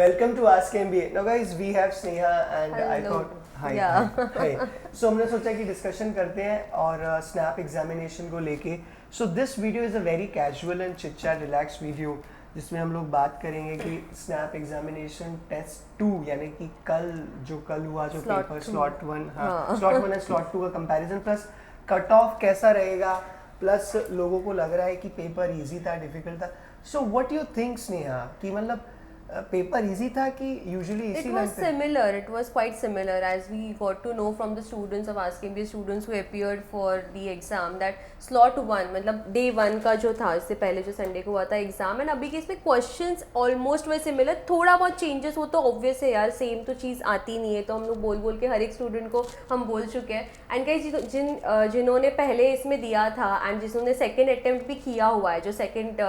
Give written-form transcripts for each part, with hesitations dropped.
Welcome to Ask MBA. Now guys, we have Sneha and I Hello. thought hi. Yeah. Hi. So हमने सोचा कि discussion करते हैं और स्नैप एग्जामिनेशन को लेके. So this video is a very casual and chit chat relaxed video जिसमें हम लोग बात करेंगे कि स्नैप एग्जामिनेशन टेस्ट 2 यानी कि कल हुआ जो paper slot 1 slot 1 and slot 2 का कंपैरिजन प्लस कट ऑफ कैसा रहेगा प्लस लोगों को लग रहा है कि पेपर इजी था डिफिकल्ट था. So what you think Sneha कि मतलब पेपर इजी था कि यूजुअली इसी It was similar. It was quite similar as we got to know from the students of Ask MBA students who appeared for the exam that slot 1 मतलब day 1 का जो था इससे पहले जो संडे को हुआ था एग्जाम एंड अभी के इसमें क्वेश्चंस ऑलमोस्ट वे सिमिलर. थोड़ा बहुत चेंजेस हो तो ऑब्वियस है यार, सेम तो चीज़ आती नहीं है तो हम लोग बोल के हर एक स्टूडेंट को हम बोल चुके हैं. एंड कई जिन्होंने पहले इसमें दिया था एंड जिन्होंने सेकेंड अटेम्प्ट भी किया हुआ है, जो सेकेंड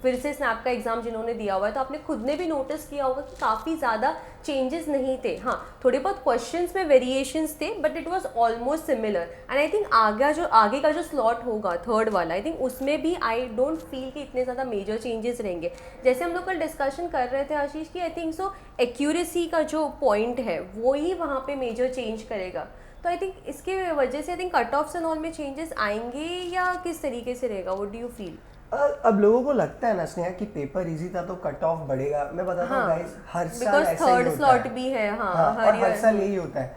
फिर से स्नैप का एग्जाम जिन्होंने दिया हुआ है, तो आपने खुद ने भी नोटिस किया होगा कि काफ़ी ज़्यादा चेंजेस नहीं थे. हाँ, थोड़े बहुत क्वेश्चंस में वेरिएशंस थे but it was almost similar. And I think आगे का जो स्लॉट होगा थर्ड वाला, आई थिंक उसमें भी आई डोंट फील कि इतने ज़्यादा मेजर चेंजेस रहेंगे. जैसे हम लोग कल डिस्कशन कर रहे थे आशीष की, आई थिंक सो एक्यूरेसी का जो पॉइंट है वो ही वहाँ पे मेजर चेंज करेगा. तो आई थिंक इसके वजह से I think cut offs and all में चेंजेस आएंगे या किस तरीके से रहेगा? What do you feel? अब लोगों को लगता है ना स्नेहा कि पेपर इजी था तो कट ऑफ बढ़ेगा. मैं बताता हूँ गाइस, हर साल ऐसा ही थर्ड होता स्लॉट है. भी है. और हर साल यही होता है.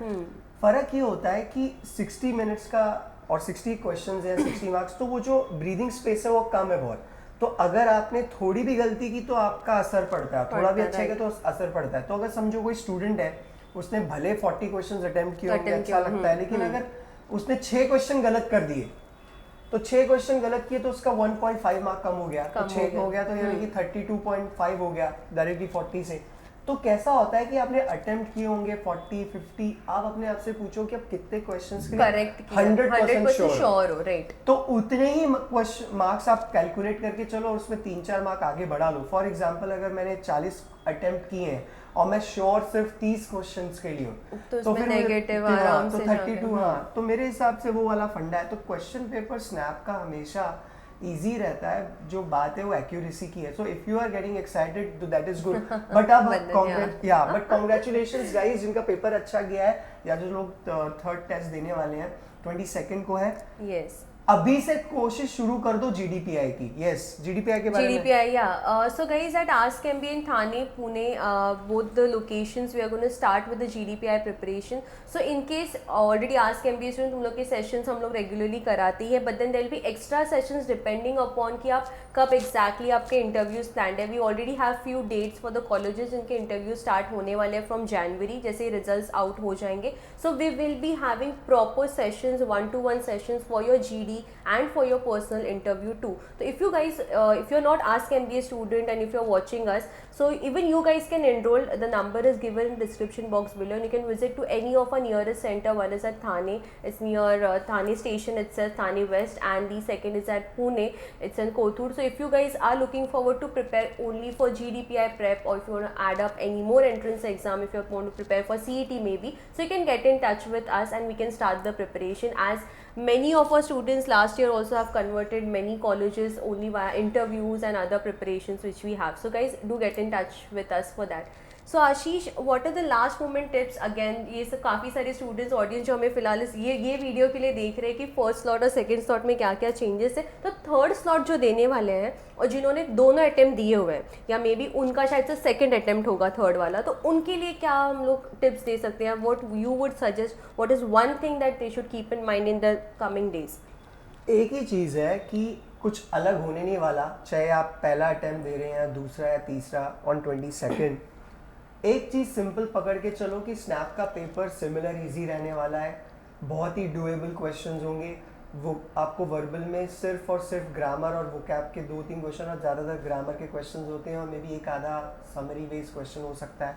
फर्क ये होता है कि 60 मिनट्स का और 60 क्वेश्चंस हैं, 60 मार्क्स, तो वो जो ब्रीदिंग स्पेस है वो कम है बहुत. तो अगर आपने थोड़ी भी गलती की तो आपका असर पड़ता है, थोड़ा भी अच्छा है तो असर पड़ता है. तो अगर समझो कोई स्टूडेंट है, उसने भले 40 क्वेश्चंस अटेम्प्ट किए होंगे, अच्छा लगता है, लेकिन अगर उसने 6 क्वेश्चन गलत कर दिए तो 6 क्वेश्चन गलत किए तो उसका 1.5 मार्क कम हो गया. तो 6 हो गया तो यानी कि 32.5 हो गया डायरेक्टली 40 से. तो कैसा होता है कि आपने अटेम्प्ट किए होंगे 40 50, आप अपने आप से पूछो कि आप कितने क्वेश्चंस के करेक्ट 100% श्योर हो. राइट. तो उतने ही मार्क्स आप कैलकुलेट करके चलो और उसमें 3-4 मार्क आगे बढ़ा लो. फॉर एग्जांपल अगर मैंने 40 अटेम्प्ट किए हैं और मैं श्योर सिर्फ 30 क्वेश्चंस के लिए हूँ तो फिर नेगेटिव आराम तो से 32. हाँ, तो मेरे हिसाब से वो वाला फंडा है. तो क्वेश्चन पेपर स्नैप का हमेशा इजी रहता है. जो बात है वो एक्यूरेसी की है. So if you are getting excited तो दैट इज गुड. बट अब कांग्रेचुलेशंस गाइस जिनका पेपर अच्छा गया है या जो लोग थर्ड टेस्ट देने वाले हैं 22 को है. यस, अभी से कोशिश शुरू कर दो जीडीपीआई की. यस, जीडीपीआई के बारे में. GDPI, yeah. So guys, at Ask MBA in Thane, Pune, both the locations, we are going to start with the GDPI preparation. So in case already Ask MBA students, हम लोग के sessions हम लोग regularly कराती है, but then there will be extra sessions depending upon कि आप कब exactly आपके interviews planned है. We already have few dates for the colleges जिनके interviews start होने वाले हैं from January, जैसे results out हो जाएंगे. So we will be having proper sessions, 1-to-1 sessions for your GD and for your personal interview too. So if you guys if you're not Ask MBA student and if you're watching us, so even you guys can enroll. The number is given in the description box below and you can visit to any of our nearest center. One is at Thane, it's near Thane station itself, Thane West, and the second is at Pune, it's in Kothur. So if you guys are looking forward to prepare only for GDPI prep, or if you want to add up any more entrance exam, if you want to prepare for CET maybe, so you can get in touch with us and we can start the preparation. As many of our students last year also have converted many colleges only via interviews and other preparations which we have. So guys, do get in touch with us for that. So Ashish, what are the last moment tips? Again, ये सब काफ़ी सारे students audience जो हमें फिलहाल ये video के लिए देख रहे हैं कि फर्स्ट स्लॉट और सेकंड स्लॉट में क्या क्या चेंजेस है. तो थर्ड स्लॉट जो देने वाले हैं और जिन्होंने दोनों अटेम्प्ट दिए हुए हैं या मे बी उनका शायद से सेकंड अटेम्प्ट होगा थर्ड वाला, तो उनके लिए क्या हम लोग टिप्स दे सकते हैं? What you would suggest, what is one thing that they should keep in mind in the coming days? एक ही चीज़ है कि कुछ अलग होने नहीं वाला, चाहे आप पहला अटेम्प्ट दे रहे हैं या दूसरा या तीसरा ऑन 22. एक चीज़ सिंपल पकड़ के चलो कि स्नैप का पेपर सिमिलर इजी रहने वाला है. बहुत ही डुएबल क्वेश्चंस होंगे. वो आपको वर्बल में सिर्फ और सिर्फ ग्रामर और वोकैब के 2-3 क्वेश्चन और ज़्यादातर ग्रामर के क्वेश्चंस होते हैं और मे बी एक आधा समरी बेस्ड क्वेश्चन हो सकता है.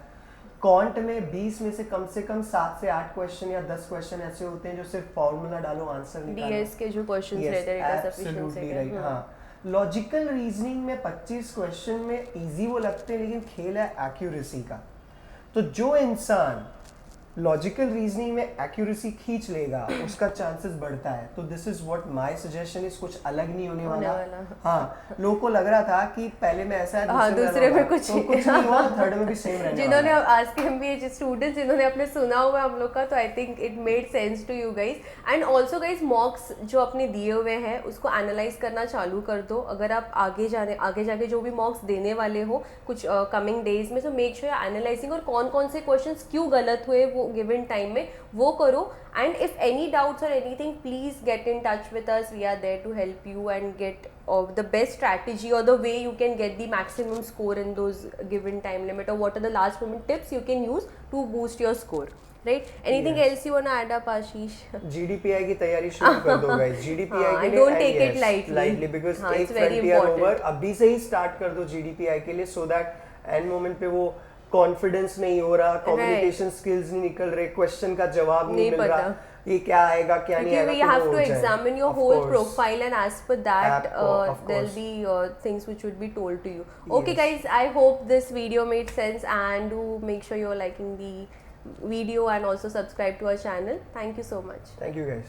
कॉन्ट में 20 में से कम 7 से 8 क्वेश्चन या 10 क्वेश्चन ऐसे होते हैं जो सिर्फ फॉर्मूला डालो आंसर निकालो. डीएस के जो क्वेश्चंस रहते हैं एब्सोल्युटली राइट. हाँ, लॉजिकल रीजनिंग में 25 क्वेश्चन में इजी वो लगते हैं लेकिन खेल है एक्यूरेसी का. तो जो इंसान लॉजिकल रीजनिंग में एक्यूरेसी खींच लेगा उसका चांसेस बढ़ता है। तो this is what my suggestion is, कुछ अलग नहीं होने वाला। हाँ, लोगों को लग रहा था कि पहले में ऐसा है, दूसरे में कुछ नहीं हुआ, थर्ड में भी सेम रहने जिन्होंने आस्क एमबीए स्टूडेंट्स जिन्होंने अपने सुना हुआ हम लोग का, तो I think it made sense to you guys. And also guys mocks जो अपने दिए हुए हैं उसको एनालाइज करना चालू कर दो। अगर आप आगे जाके जो भी मॉक्स देने वाले हो कुछ कमिंग डेज में, तो मेक श्योर एनालाइजिंग और कौन कौन से क्वेश्चंस क्यों गलत हुए वो गिवन टाइम में वो करो। एंड इफ एनी डाउट्स और anything please get in touch with us, we are there to help you and get the best strategy or the way you can get the maximum score in those given time limit, or what are the last moment tips you can use to boost your score, right? Anything else you want to add up, Ashish? GDPI की तैयारी शुरू कर दो guys. GDPI के लिए don't take it lightly because हाँ, एक it's very frontier important। Over अभी से ही स्टार्ट कर दो GDPI के लिए, so that एंड मोमेंट पे वो कॉन्फिडेंस नहीं हो रहा, कम्युनिकेशन स्किल्स नहीं निकल रहे, क्वेश्चन का जवाब नहीं मिल रहा, ये क्या आएगा क्या नहीं आएगा। You have to examine your whole profile, and as per that there'll be things which would be told to you. Okay guys, I hope this video made sense, and do make sure you're liking the video and also subscribe to our channel. Thank you so much. Thank you guys.